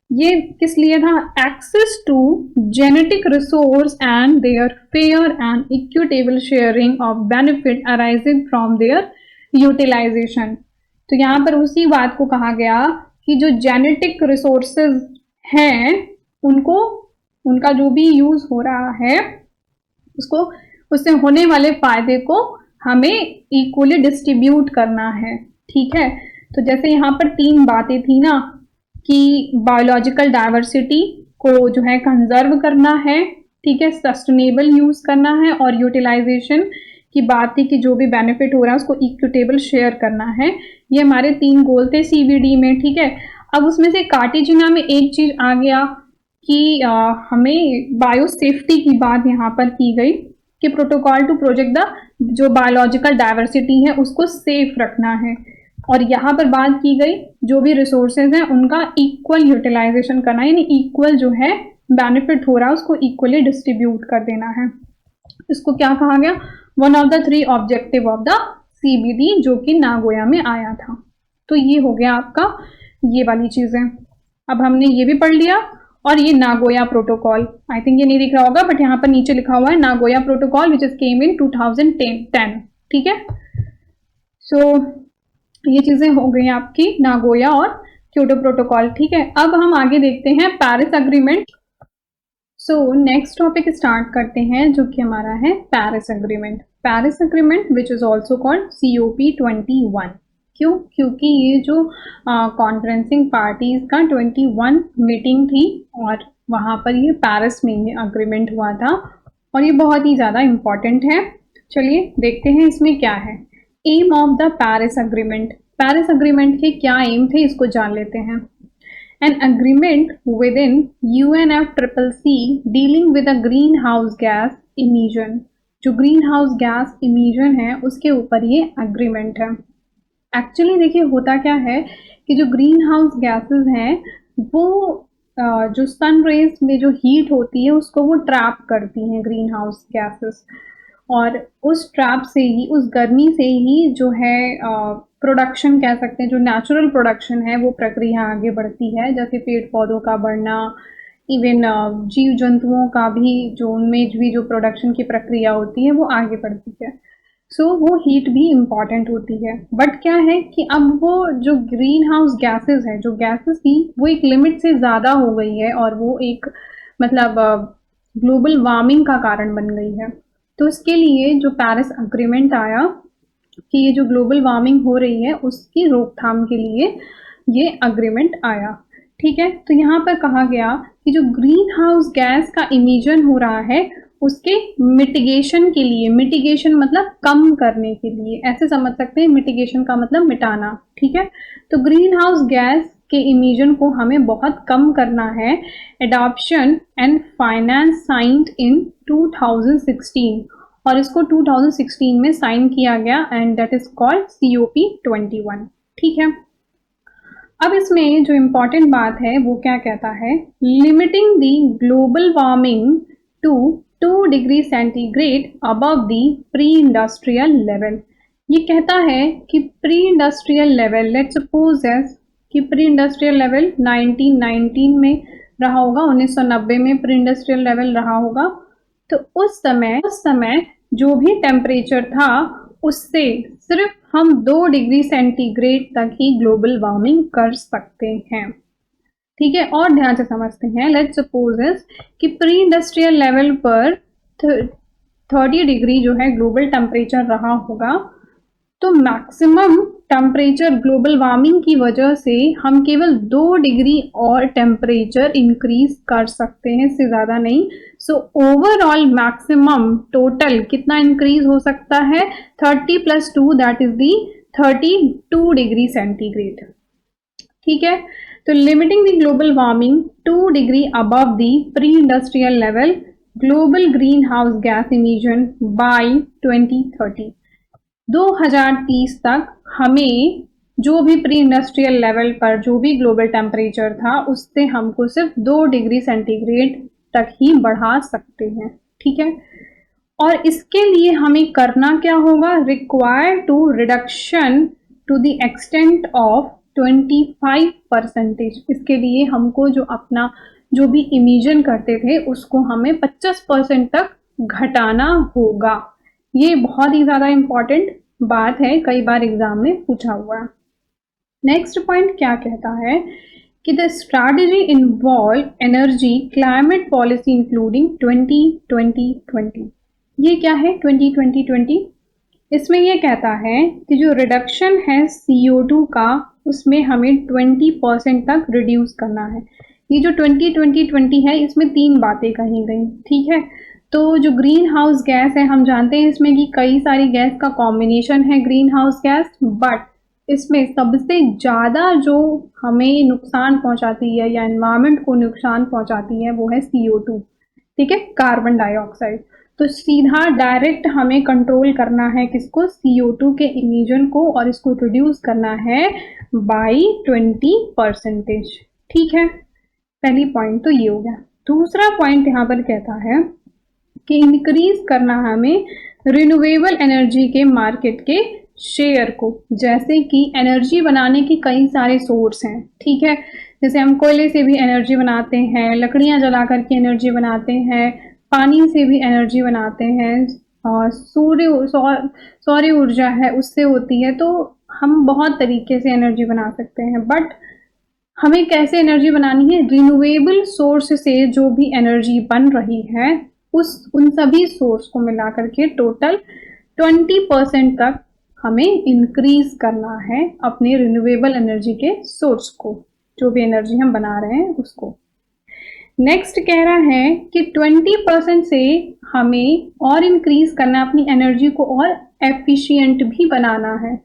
ये किस लिए था, access to genetic resource and their fair and equitable sharing of benefit arising from their utilization. तो यहाँ पर उसी बात को कहा गया कि जो जेनेटिक रिसोर्सेज हैं उनको, उनका जो भी यूज हो रहा है उसको, उससे होने वाले फायदे को हमें इक्वली डिस्ट्रीब्यूट करना है, ठीक है। तो जैसे यहाँ पर 3 बातें थी ना कि बायोलॉजिकल डाइवर्सिटी को जो है कंजर्व करना है, ठीक है, सस्टेनेबल यूज करना है और यूटिलाइजेशन की बात थी कि जो भी बेनिफिट हो रहा है उसको इक्विटेबल शेयर करना है। ये हमारे 3 गोल थे CBD में, ठीक है। अब उसमें से कार्टेजिना में एक चीज आ गया कि हमें बायो सेफ्टी की बात यहाँ पर की गई कि प्रोटोकॉल टू प्रोजेक्ट द जो बायोलॉजिकल डाइवर्सिटी है उसको सेफ रखना है। और यहाँ पर बात की गई जो भी रिसोर्सेज हैं उनका इक्वल यूटिलाइजेशन करना, यानी इक्वल जो है बेनिफिट हो रहा है उसको इक्वली डिस्ट्रीब्यूट कर देना है। इसको क्या कहा गया, one of the 3 objective of the CBD, जो कि नागोया में आया था। तो ये हो गया आपका ये वाली चीजें। अब हमने ये भी पढ़ लिया। और ये नागोया प्रोटोकॉल, आई थिंक ये नहीं दिख रहा होगा बट यहाँ पर नीचे लिखा हुआ है Nagoya protocol which is came in 2010, ठीक है। सो ये चीजें हो गई आपकी नागोया और क्योटो प्रोटोकॉल, ठीक है। अब हम आगे देखते हैं Paris agreement. So next topic start करते हैं जो कि हमारा है Paris agreement. Paris agreement which is also called COP21। क्यों? क्योंकि ये जो कॉन्फ्रेंसिंग पार्टीज का 21 मीटिंग थी और वहाँ पर ये पेरिस में ये अग्रीमेंट हुआ था और ये बहुत ही ज़्यादा इम्पॉर्टेंट है। चलिए देखते हैं इसमें क्या है। Aim of the Paris agreement, Paris agreement के क्या एम थे इसको जान लेते हैं। An agreement within UNFCCC dealing with a greenhouse gas emission, जो ग्रीन हाउस गैस इमिशन है उसके ऊपर ये अग्रीमेंट है। एक्चुअली देखिए होता क्या है कि जो ग्रीन हाउस गैसेस हैं वो जो सन रेज में जो हीट होती है उसको वो ट्रैप करती हैं ग्रीन हाउस गैसेस, और उस ट्रैप से ही, उस गर्मी से ही जो है प्रोडक्शन कह सकते हैं, जो नेचुरल प्रोडक्शन है वो प्रक्रिया आगे बढ़ती है, जैसे पेड़ पौधों का बढ़ना, इवन जीव जंतुओं का भी जो उनमें भी जो प्रोडक्शन की प्रक्रिया होती है वो आगे बढ़ती है। सो वो हीट भी इम्पॉर्टेंट होती है। बट क्या है कि अब वो जो ग्रीन हाउस गैसेस है, जो गैसेस थी वो एक लिमिट से ज़्यादा हो गई है और वो एक मतलब ग्लोबल वार्मिंग का कारण बन गई है। तो इसके लिए जो पेरिस अग्रीमेंट आया कि ये जो ग्लोबल वार्मिंग हो रही है उसकी रोकथाम के लिए ये अग्रीमेंट आया, ठीक है। तो यहाँ पर कहा गया कि जो ग्रीन हाउस गैस का इमिशन हो रहा है उसके मिटिगेशन के लिए, मिटिगेशन मतलब कम करने के लिए, ऐसे समझ सकते हैं, मिटिगेशन का मतलब मिटाना, ठीक है। तो ग्रीन हाउस गैस के इमिशन को हमें बहुत कम करना है। Adoption and finance signed in 2016, और इसको 2016 में साइन किया गया and that is called COP21, ठीक है। अब इसमें जो इम्पोर्टेंट बात है वो क्या कहता है, limiting the global warming to 2 degree centigrade above the pre industrial level. ये कहता है कि pre industrial level, let's suppose कि प्री इंडस्ट्रियल लेवल 1919 में रहा होगा, 1990 में प्री इंडस्ट्रियल लेवल रहा होगा। तो उस समय जो भी टेम्परेचर था उससे सिर्फ हम 2 डिग्री सेंटीग्रेड तक ही ग्लोबल वार्मिंग कर सकते हैं, ठीक है। और ध्यान से समझते हैं, लेट्स सपोज कि प्री इंडस्ट्रियल लेवल पर 30 डिग्री जो है ग्लोबल टेम्परेचर रहा होगा, तो मैक्सिमम टेम्परेचर ग्लोबल वार्मिंग की वजह से हम केवल 2 डिग्री और टेम्परेचर इंक्रीज कर सकते हैं, इससे ज़्यादा नहीं। सो ओवरऑल मैक्सिमम टोटल कितना इंक्रीज हो सकता है, 30 + 2 that is the 32 degree centigrade, ठीक है। तो limiting the global warming 2 degree above the pre industrial level global green house gas emission by 2030, 2030 तक हमें जो भी प्री इंडस्ट्रियल लेवल पर जो भी ग्लोबल टेम्परेचर था उससे हमको सिर्फ 2 डिग्री सेंटीग्रेड तक ही बढ़ा सकते हैं, ठीक है। और इसके लिए हमें करना क्या होगा, require to reduction to the extent of 25%। इसके लिए हमको जो अपना जो भी इमिशन करते थे उसको हमें 25% तक घटाना होगा। ये बहुत ही ज़्यादा इम्पॉर्टेंट बात है, कई बार एग्जाम में पूछा हुआ। नेक्स्ट पॉइंट क्या कहता है कि the strategy involve energy climate policy including 2020-2020। ये क्या है 2020-2020? इसमें ये कहता है कि जो रिडक्शन है CO2 का उसमें हमें 20% तक रिड्यूस करना है। ये जो 20-20-20 है, इसमें 3 बातें कही गई, ठीक है। तो जो ग्रीन हाउस गैस है, हम जानते हैं इसमें कि कई सारी गैस का कॉम्बिनेशन है ग्रीन हाउस गैस, बट इसमें सबसे ज़्यादा जो हमें नुकसान पहुंचाती है या एनवायरनमेंट को नुकसान पहुंचाती है वो है CO2, ठीक है, कार्बन डाइऑक्साइड। तो सीधा डायरेक्ट हमें कंट्रोल करना है किसको, CO2 के इमिशन को, और इसको रिड्यूस करना है बाई 20%, ठीक है। पहली पॉइंट तो ये हो गया। दूसरा पॉइंट यहाँ पर कहता है कि इंक्रीज करना हमें रिन्यूएबल एनर्जी के मार्केट के शेयर को, जैसे कि एनर्जी बनाने के कई सारे सोर्स हैं, ठीक है। जैसे हम कोयले से भी एनर्जी बनाते हैं, लकड़ियां जला करके एनर्जी बनाते हैं, पानी से भी एनर्जी बनाते हैं, और सौर ऊर्जा है उससे होती है। तो हम बहुत तरीके से एनर्जी बना सकते हैं, बट हमें कैसे एनर्जी बनानी है, रिन्यूएबल सोर्स से जो भी एनर्जी बन रही है उन सभी सोर्स को मिला करके टोटल 20% तक हमें इंक्रीज करना है अपने रिन्यूएबल एनर्जी के सोर्स को, जो भी एनर्जी हम बना रहे हैं उसको। नेक्स्ट कह रहा है कि 20% से हमें और इंक्रीज करना है अपनी एनर्जी को, और एफिशिएंट भी बनाना है,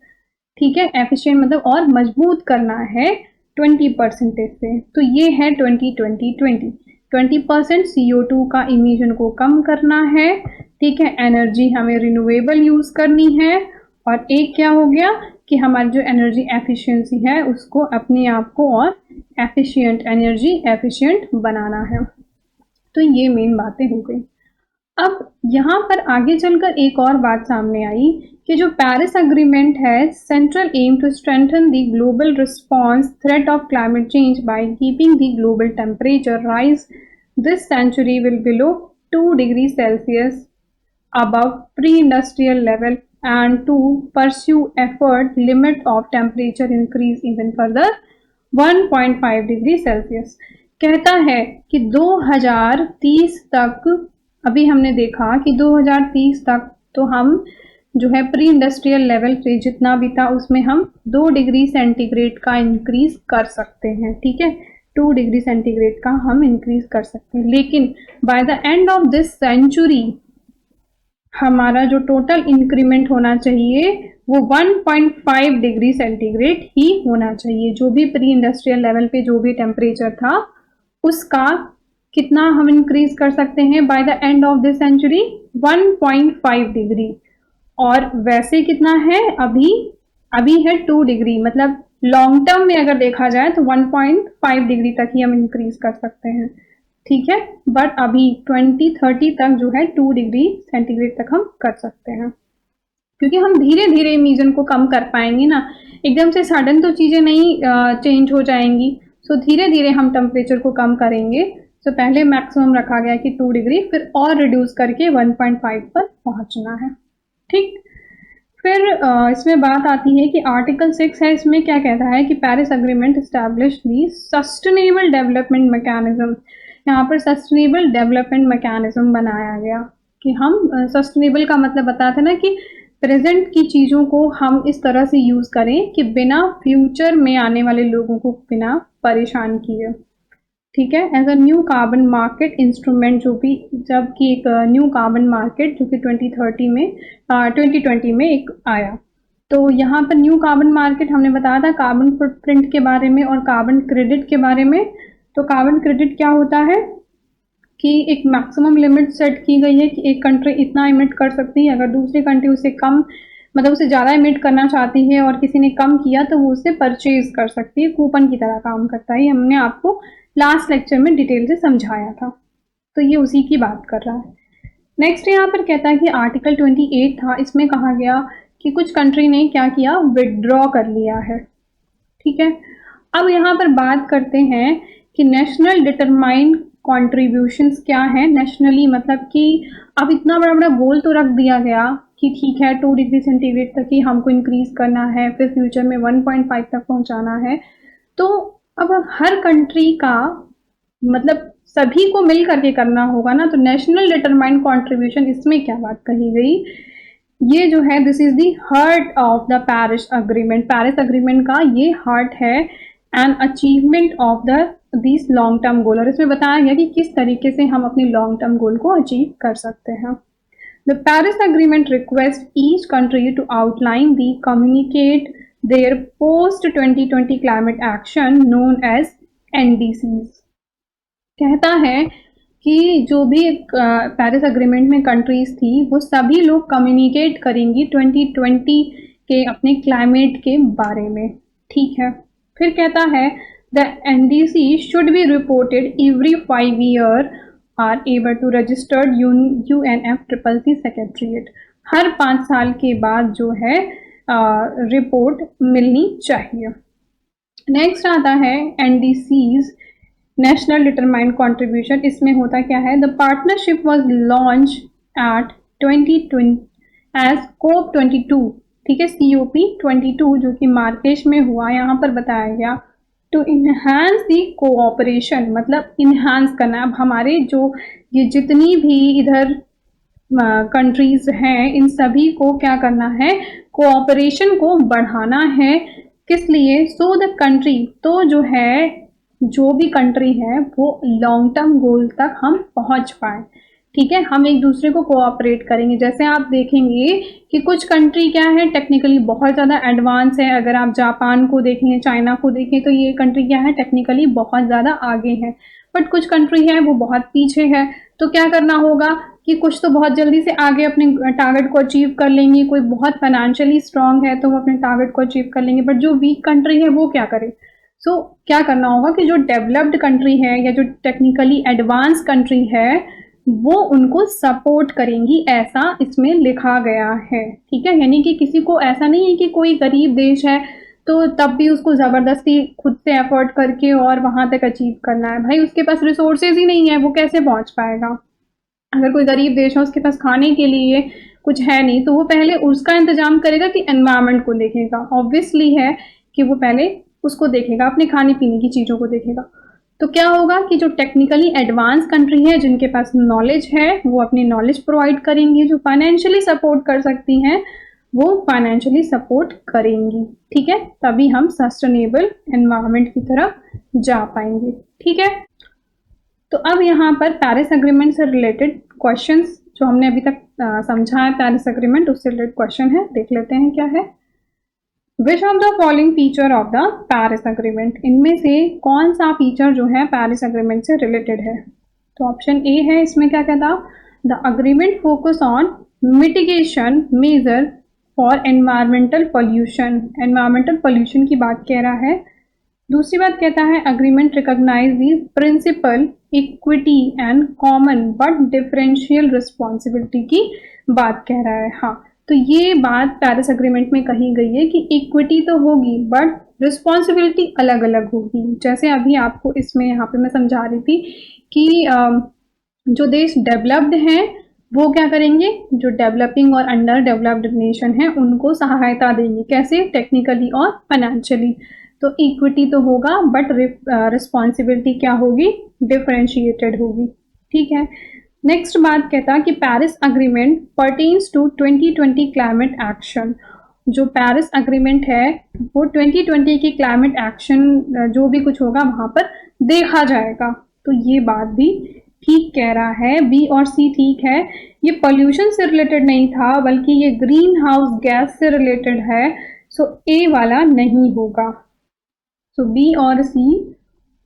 ठीक है। एफिशिएंट मतलब और मजबूत करना है 20% से। तो ये है 20-20-20 CO2 का इमिशन को कम करना है, ठीक है। एनर्जी हमें रिन्यूएबल यूज करनी है, और एक क्या हो गया कि हमारी जो एनर्जी एफिशिएंसी है उसको अपने आप को और एफिशिएंट, एनर्जी एफिशिएंट बनाना है। तो ये मेन बातें हो गई। अब यहाँ पर आगे चलकर एक और बात सामने आई कि जो पेरिस अग्रीमेंट है, central aim to strengthen the global response threat of climate change by keeping the global temperature rise this century will below 2 degree Celsius above pre-industrial level, and to pursue effort limit of temperature increase even further 1.5 degree Celsius. कहता है कि 2030 तक, अभी हमने देखा कि 2030 तक तो हम जो है प्री इंडस्ट्रियल लेवल पे जितना भी था उसमें हम 2 डिग्री सेंटीग्रेड का इंक्रीज कर सकते हैं, ठीक है। 2 डिग्री सेंटीग्रेड का हम इंक्रीज कर सकते हैं, लेकिन by the end of this century हमारा जो टोटल इंक्रीमेंट होना चाहिए वो 1.5 डिग्री सेंटीग्रेड ही होना चाहिए। जो भी प्री इंडस्ट्रियल लेवल पे जो भी टेम्परेचर था उसका कितना हम इंक्रीज कर सकते हैं by the end of this century, 1.5 degree. और वैसे कितना है, अभी है 2 डिग्री, मतलब लॉन्ग टर्म में अगर देखा जाए तो 1.5 डिग्री तक ही हम इंक्रीज कर सकते हैं, ठीक है। बट अभी 2030 तक जो है 2 डिग्री सेंटीग्रेड तक हम कर सकते हैं, क्योंकि हम धीरे धीरे इमिशन को कम कर पाएंगे ना, एकदम से सडन तो चीज़ें नहीं चेंज हो जाएंगी। सो धीरे धीरे हम टेम्परेचर को कम करेंगे। सो पहले मैक्सिमम रखा गया कि 2 डिग्री, फिर और रिड्यूस करके 1.5 पर पहुंचना है, ठीक। फिर इसमें बात आती है कि आर्टिकल 6 है, इसमें क्या कहता है कि पेरिस अग्रीमेंट एस्टैब्लिश दी सस्टेनेबल डेवलपमेंट मैकेनिज्म। यहाँ पर सस्टेनेबल डेवलपमेंट मैकेनिज्म बनाया गया कि हम सस्टेनेबल का मतलब बताते ना कि प्रेजेंट की चीज़ों को हम इस तरह से यूज़ करें कि बिना फ्यूचर में आने वाले लोगों को बिना परेशान किए, ठीक है। As a new carbon market instrument, जो भी जबकि एक न्यू कार्बन मार्केट जो कि 2020 में एक आया। तो यहाँ पर न्यू कार्बन मार्केट हमने बताया था कार्बन फुटप्रिंट के बारे में और कार्बन क्रेडिट के बारे में। तो कार्बन क्रेडिट क्या होता है कि एक मैक्सिमम लिमिट सेट की गई है कि एक कंट्री इतना इमिट कर सकती है, अगर दूसरी कंट्री उससे कम मतलब उसे ज़्यादा इमिट करना चाहती है और किसी ने कम किया तो वो उसे परचेज कर सकती है, कूपन की तरह काम करता है। हमने आपको लास्ट लेक्चर में डिटेल से समझाया था, तो ये उसी की बात कर रहा है। नेक्स्ट यहाँ पर कहता है कि आर्टिकल 28 था, इसमें कहा गया कि कुछ कंट्री ने क्या किया, विदड्रॉ कर लिया है, ठीक है। अब यहाँ पर बात करते हैं कि नेशनल डिटरमाइंड कॉन्ट्रीब्यूशंस क्या है। नेशनली मतलब कि अब इतना बड़ा बड़ा गोल तो रख दिया गया कि ठीक है 2 डिग्री सेंटीग्रेड तक ही हमको इंक्रीज करना है, फिर फ्यूचर में 1.5 तक पहुंचाना है। तो अब हर कंट्री का मतलब सभी को मिल करके करना होगा ना। तो नेशनल डिटरमाइंड कॉन्ट्रीब्यूशन, इसमें क्या बात कही गई, ये जो है this is the heart of the Paris agreement, Paris agreement का ये हार्ट है and achievement of the this long term goal. और इसमें बताया गया कि किस तरीके से हम अपने लॉन्ग टर्म गोल को अचीव कर सकते हैं। The Paris agreement request each country to outline the communicate their post 2020 climate action known as NDCs। कहता है कि जो भी पेरिस अग्रीमेंट में कंट्रीज थी वो सभी लोग कम्युनिकेट करेंगी 2020 के अपने क्लाइमेट के बारे में, ठीक है। फिर कहता है the NDC should be reported every 5 year are able to registered UNFCCC secretariat. हर 5 साल के बाद जो है रिपोर्ट मिलनी चाहिए। नेक्स्ट आता है NDCs नेशनल डिटरमाइंड कंट्रीब्यूशन। इसमें होता क्या है, the partnership was launch at 2020 as COP22, ठीक है, COP22 जो कि मार्केश में हुआ। यहाँ पर बताया गया टू इन्हांस दी कोऑपरेशन, मतलब इन्हांस करना। अब हमारे जो ये जितनी भी इधर कंट्रीज हैं इन सभी को क्या करना है, कोऑपरेशन को बढ़ाना है। किस लिए, सो द कंट्री, तो जो है जो भी कंट्री है वो लॉन्ग टर्म गोल तक हम पहुंच पाए, ठीक है। हम एक दूसरे को कोऑपरेट करेंगे। जैसे आप देखेंगे कि कुछ कंट्री क्या है, टेक्निकली बहुत ज़्यादा एडवांस है। अगर आप जापान को देखें, चाइना को देखें, तो ये कंट्री क्या है, टेक्निकली बहुत ज़्यादा आगे है। बट कुछ कंट्री है वो बहुत पीछे है। तो क्या करना होगा कि कुछ तो बहुत जल्दी से आगे अपने टारगेट को अचीव कर लेंगे, कोई बहुत फाइनेंशियली स्ट्रांग है तो वो अपने टारगेट को अचीव कर लेंगे। बट जो वीक कंट्री है वो क्या करे, सो क्या करना होगा कि जो डेवलप्ड कंट्री है या जो टेक्निकली एडवांस कंट्री है वो उनको सपोर्ट करेंगी, ऐसा इसमें लिखा गया है, ठीक है। यानी कि किसी को ऐसा नहीं है कि कोई गरीब देश है तो तब भी उसको ज़बरदस्ती खुद से एफर्ट करके और वहाँ तक अचीव करना है। भाई उसके पास रिसोर्सेज ही नहीं है, वो कैसे पहुँच पाएगा। अगर कोई गरीब देश है उसके पास खाने के लिए कुछ है नहीं तो वो पहले उसका इंतजाम करेगा कि एनवायरनमेंट को देखेगा। ऑब्वियसली है कि वो पहले उसको देखेगा, अपने खाने पीने की चीज़ों को देखेगा। तो क्या होगा कि जो टेक्निकली एडवांस कंट्री है जिनके पास नॉलेज है वो अपनी नॉलेज प्रोवाइड करेंगी, जो फाइनेंशियली सपोर्ट कर सकती हैं वो फाइनेंशियली सपोर्ट करेंगी, ठीक है। तभी हम सस्टेनेबल एनवायरनमेंट की तरफ जा पाएंगे, ठीक है। तो अब यहाँ पर पेरिस एग्रीमेंट से रिलेटेड क्वेश्चंस जो हमने अभी तक समझा है, पेरिस एग्रीमेंट उससे रिलेटेड क्वेश्चन है, देख लेते हैं क्या है। Which of the following feature of the Paris agreement, इनमें से कौन सा फीचर जो है पेरिस एग्रीमेंट से रिलेटेड है। तो ऑप्शन ए है, इसमें क्या कहता, the agreement focus on mitigation measure for environmental pollution, environmental pollution की बात कह रहा है। दूसरी बात कहता है agreement recognise the principle equity and common but differential responsibility की बात कह रहा है। हाँ, तो ये बात पेरिस एग्रीमेंट में कही गई है कि इक्विटी तो होगी बट रिस्पॉन्सिबिलिटी अलग अलग होगी। जैसे अभी आपको इसमें यहाँ पे मैं समझा रही थी कि जो देश डेवलप्ड हैं वो क्या करेंगे, जो डेवलपिंग और अंडर डेवलप्ड नेशन हैं उनको सहायता देंगे, कैसे, टेक्निकली और फाइनेंशियली। तो इक्विटी तो होगा बट रिस्पॉन्सिबिलिटी क्या होगी, डिफरेंशिएटेड होगी, ठीक है। नेक्स्ट बात कहता कि Paris agreement pertains to 2020 climate action. जो पेरिस अग्रीमेंट है वो 2020 की क्लाइमेट एक्शन जो भी कुछ होगा वहाँ पर देखा जाएगा। तो ये बात भी ठीक कह रहा है, बी और सी ठीक है। ये पोल्यूशन से रिलेटेड नहीं था बल्कि ये ग्रीन हाउस गैस से रिलेटेड है, सो ए वाला नहीं होगा। सो बी और सी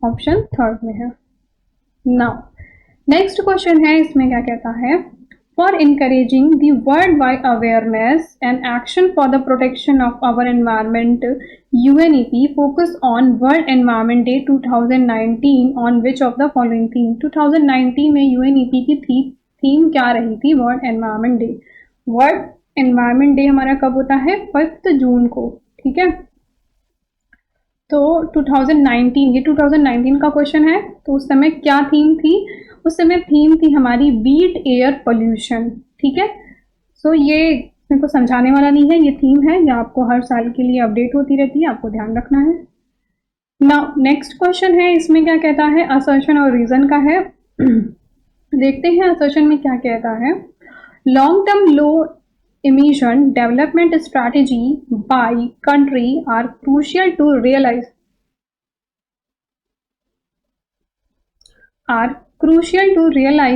ऑप्शन थर्ड में है। नाउ नेक्स्ट क्वेश्चन है, इसमें क्या कहता है, for encouraging the world wide awareness and action for the protection of our environment UNEP focus on world environment day 2019 on which of the following theme. 2019 में UNEP की theme क्या रही थी, world environment day. World environment day हमारा कब होता है, 5 जून को, ठीक है। तो 2019, ये 2019 का क्वेश्चन है। तो उस समय क्या थीम थी, उस समय थीम थी हमारी बीट एयर पोल्यूशन, ठीक है। सो ये मेरे को समझाने वाला नहीं है, ये थीम है, ये आपको हर साल के लिए अपडेट होती रहती है, आपको ध्यान रखना है। नाउ नेक्स्ट क्वेश्चन है, इसमें क्या कहता है, असर्शन और रीजन का है। देखते हैं असर्शन में क्या कहता है। Long term low emission development strategy by country are crucial to realize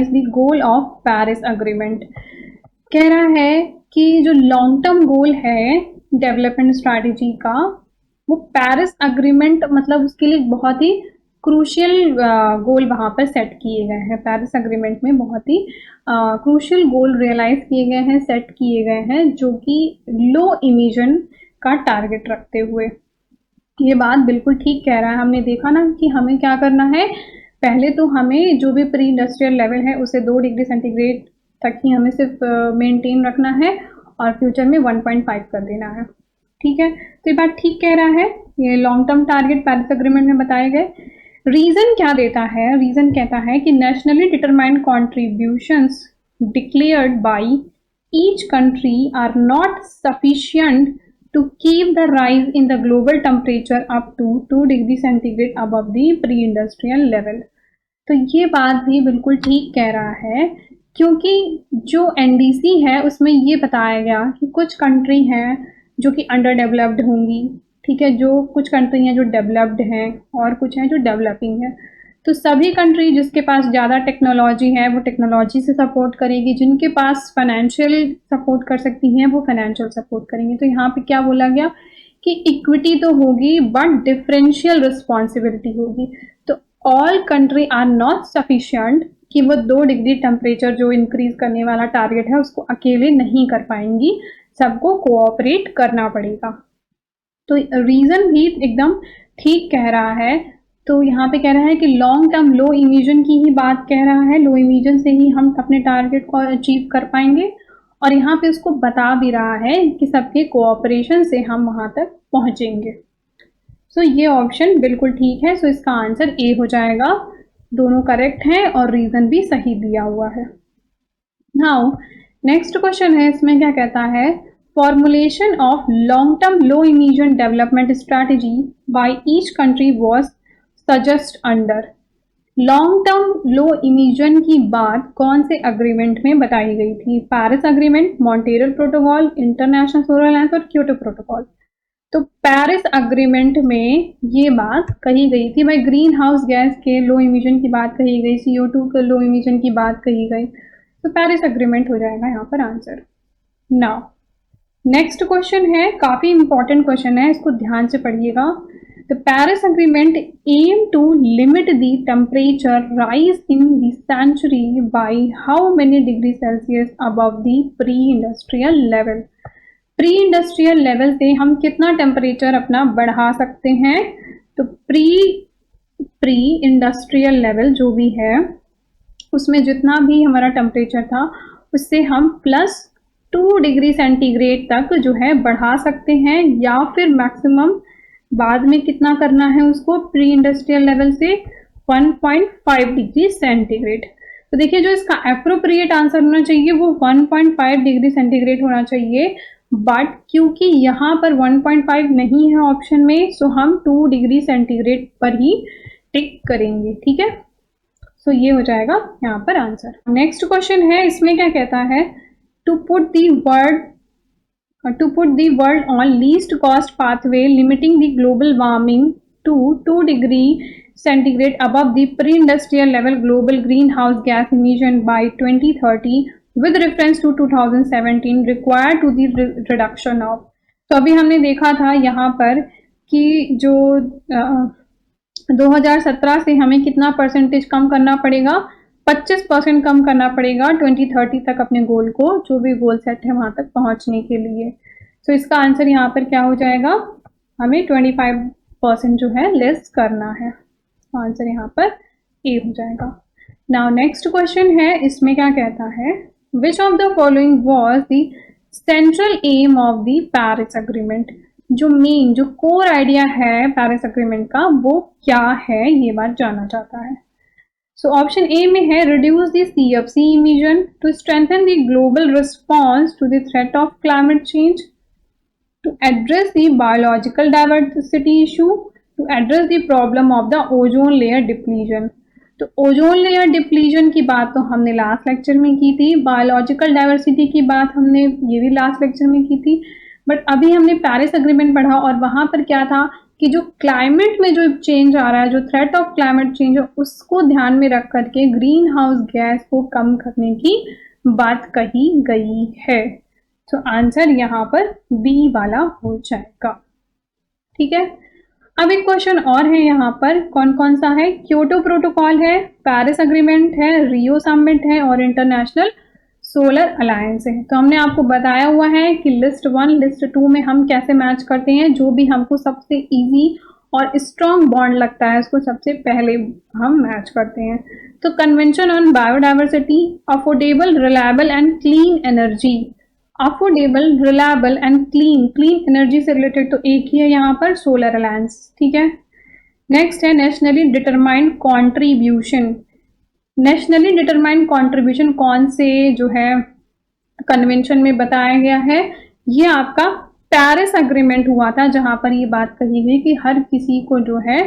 the goal of Paris Agreement। कह रहा है कि जो लॉन्ग टर्म गोल है डेवलपमेंट स्ट्रैटेजी का वो पेरिस अग्रीमेंट मतलब उसके लिए बहुत ही क्रूशियल गोल वहाँ पर सेट किए गए हैं। पेरिस अग्रीमेंट में बहुत ही क्रूशियल गोल रियलाइज किए गए हैं, सेट किए गए हैं, जो कि लो इमिशन का टारगेट रखते हुए। ये बात बिल्कुल ठीक कह रहा है। हमने देखा ना कि हमें क्या करना है, पहले तो हमें जो भी प्री इंडस्ट्रियल लेवल है उसे 2 डिग्री सेंटीग्रेड तक ही हमें सिर्फ मेंटेन रखना है और फ्यूचर में 1.5 कर देना है। ठीक है, तो ये बात ठीक कह रहा है। ये long term target Paris agreement में बताए गए। रीजन क्या देता है? रीजन कहता है कि nationally determined contributions declared by each country are not sufficient to keep the rise in the global temperature up to 2 degree centigrade above the pre-industrial level। तो ये बात भी बिल्कुल ठीक कह रहा है, क्योंकि जो NDC है उसमें ये बताया गया कि कुछ कंट्री हैं जो कि अंडर डेवलप्ड होंगी, ठीक है, जो कुछ कंट्री हैं जो डेवलप्ड हैं और कुछ हैं जो डेवलपिंग है। तो सभी कंट्री जिसके पास ज़्यादा टेक्नोलॉजी है वो टेक्नोलॉजी से सपोर्ट करेगी, जिनके पास फाइनेंशियल सपोर्ट कर सकती हैं वो फाइनेंशियल सपोर्ट करेंगे। तो यहाँ पे क्या बोला गया कि इक्विटी तो होगी बट डिफरेंशियल रिस्पॉन्सिबिलिटी होगी। तो all country are not sufficient कि वो 2 डिग्री टेम्परेचर जो इंक्रीज करने वाला टारगेट है उसको अकेले नहीं कर पाएंगी, सबको कोऑपरेट करना पड़ेगा। तो रीज़न भी एकदम ठीक कह रहा है। तो यहाँ पे कह रहा है कि लॉन्ग टर्म लो इमिशन की ही बात कह रहा है, लो इमिशन से ही हम अपने टारगेट को अचीव कर पाएंगे। और यहाँ पे उसको बता भी रहा है कि सबके कोऑपरेशन से हम वहाँ तक पहुँचेंगे। सो ये ऑप्शन बिल्कुल ठीक है। सो इसका आंसर ए हो जाएगा। दोनों करेक्ट हैं और रीज़न भी सही दिया हुआ है। नाउ नेक्स्ट क्वेश्चन है, इसमें क्या कहता है, formulation of long term low emission development strategy bye each country was suggest under. Long term low emission की बात कौन से अग्रीमेंट में बताई गई थी? Paris agreement, Montreal protocol, international solar alliance और क्योटो प्रोटोकॉल। तो पेरिस अग्रीमेंट में ये बात कही गई थी भाई, ग्रीन हाउस गैस के लो इमिशन की बात कही गई, CO2 के लो इमिशन की बात कही गई। तो पेरिस अग्रीमेंट हो जाएगा यहाँ पर आंसर। नाउ नेक्स्ट क्वेश्चन है, काफी इंपॉर्टेंट क्वेश्चन है, इसको ध्यान से पढ़िएगा। The Paris Agreement aimed to limit the temperature rise in the century by how many degrees Celsius above the pre-industrial level? Pre-industrial level से हम कितना टेम्परेचर अपना बढ़ा सकते हैं? तो pre-industrial level जो भी है उसमें जितना भी हमारा टेम्परेचर था उससे हम +2 डिग्री सेंटीग्रेड तक जो है बढ़ा सकते हैं, या फिर मैक्सिमम बाद में कितना करना है उसको, प्री इंडस्ट्रियल लेवल से 1.5 डिग्री सेंटीग्रेड। तो देखिए जो इसका एप्रोप्रिएट आंसर होना चाहिए वो 1.5 डिग्री सेंटीग्रेड होना चाहिए, बट क्योंकि यहाँ पर 1.5 नहीं है ऑप्शन में, सो हम 2 डिग्री सेंटीग्रेड पर ही टिक करेंगे। ठीक है, सो ये हो जाएगा यहाँ पर आंसर। नेक्स्ट क्वेश्चन है, इसमें क्या कहता है, to put the world on least cost pathway limiting the global warming to 2 degree centigrade above the pre-industrial level global greenhouse gas emission by 2030 with reference to 2017 required to the reduction of। तो अभी हमने देखा था यहाँ पर कि जो 2017 से हमें कितना परसेंटेज कम करना पड़ेगा, 25% कम करना पड़ेगा 2030 तक अपने गोल को, जो भी गोल सेट है वहां तक पहुंचने के लिए। तो इसका आंसर यहाँ पर क्या हो जाएगा, हमें 25% जो है लेस करना है। आंसर यहाँ पर ए हो जाएगा। नाउ नेक्स्ट क्वेश्चन है, इसमें क्या कहता है, which of the following was the central aim of the Paris agreement. जो मेन जो कोर आइडिया है पेरिस अग्रीमेंट का वो क्या है, ये बात जानना चाहता है। सो ऑप्शन ए में है, reduce the CFC emission to strengthen the global response to the threat of climate change, to address the biological diversity issue, to address the problem of the ozone layer depletion। तो ozone layer depletion की बात तो हमने last lecture में की थी, biological diversity की बात हमने ये भी लास्ट लेक्चर में की थी। बट अभी हमने पेरिस एग्रीमेंट पढ़ा और वहाँ पर क्या था कि जो क्लाइमेट में जो चेंज आ रहा है, जो थ्रेट ऑफ क्लाइमेट चेंज है, उसको ध्यान में रख करके ग्रीन हाउस गैस को कम करने की बात कही गई है। तो आंसर यहाँ पर बी वाला हो जाएगा। ठीक है, अब एक क्वेश्चन और है यहाँ पर, कौन कौन सा है? क्योटो प्रोटोकॉल है, पेरिस एग्रीमेंट है, रियो समिट है और इंटरनेशनल सोलर अलायंस है। तो हमने आपको बताया हुआ है कि लिस्ट 1 लिस्ट 2 में हम कैसे मैच करते हैं, जो भी हमको सबसे इजी और स्ट्रॉन्ग बॉन्ड लगता है उसको सबसे पहले हम मैच करते हैं। तो convention on biodiversity, affordable, reliable and clean energy. Affordable, reliable and clean energy से रिलेटेड तो एक ही है यहाँ पर, सोलर अलायंस। ठीक है, नेक्स्ट है nationally determined contribution. Nationally determined contribution कौन से जो है कन्वेंशन में बताया गया है? ये आपका पेरिस एग्रीमेंट हुआ था, जहां पर ये बात कही गई कि हर किसी को जो है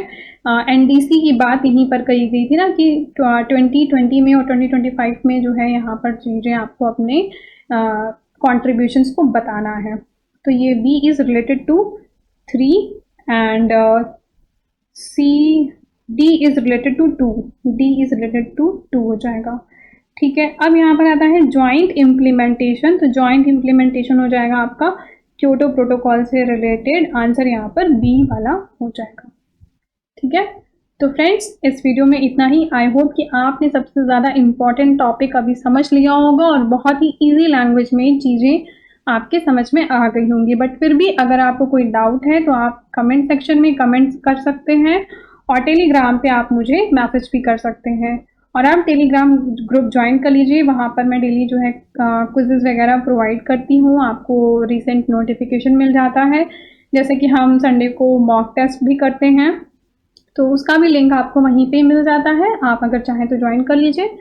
एनडीसी की बात यहीं पर कही गई थी ना कि 2020 में और 2025 में जो है यहाँ पर चीज़ें आपको अपने कॉन्ट्रीब्यूशंस को बताना है। तो ये B is related to 3 and C D is related to 2, D is related to 2 हो जाएगा। ठीक है, अब यहाँ पर आता है ज्वाइंट इम्प्लीमेंटेशन। तो ज्वाइंट इम्प्लीमेंटेशन हो जाएगा आपका क्योटो प्रोटोकॉल से रिलेटेड, आंसर यहाँ पर बी वाला हो जाएगा। ठीक है, तो फ्रेंड्स इस वीडियो में इतना ही। आई होप कि आपने सबसे ज़्यादा इम्पॉर्टेंट टॉपिक अभी समझ लिया होगा और बहुत ही ईजी लैंग्वेज में चीज़ें आपके समझ में आ गई होंगी। बट फिर भी अगर आपको कोई डाउट है तो आप कमेंट सेक्शन में कमेंट कर सकते हैं और टेलीग्राम पे आप मुझे मैसेज भी कर सकते हैं। और आप टेलीग्राम ग्रुप ज्वाइन कर लीजिए, वहाँ पर मैं डेली जो है क्विज़ेस वगैरह प्रोवाइड करती हूँ, आपको रिसेंट नोटिफिकेशन मिल जाता है। जैसे कि हम संडे को मॉक टेस्ट भी करते हैं, तो उसका भी लिंक आपको वहीं पे मिल जाता है। आप अगर चाहें तो ज्वाइन कर लीजिए,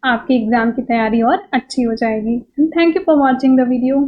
आपके एग्ज़ाम की तैयारी और अच्छी हो जाएगी। Thank you for watching the video.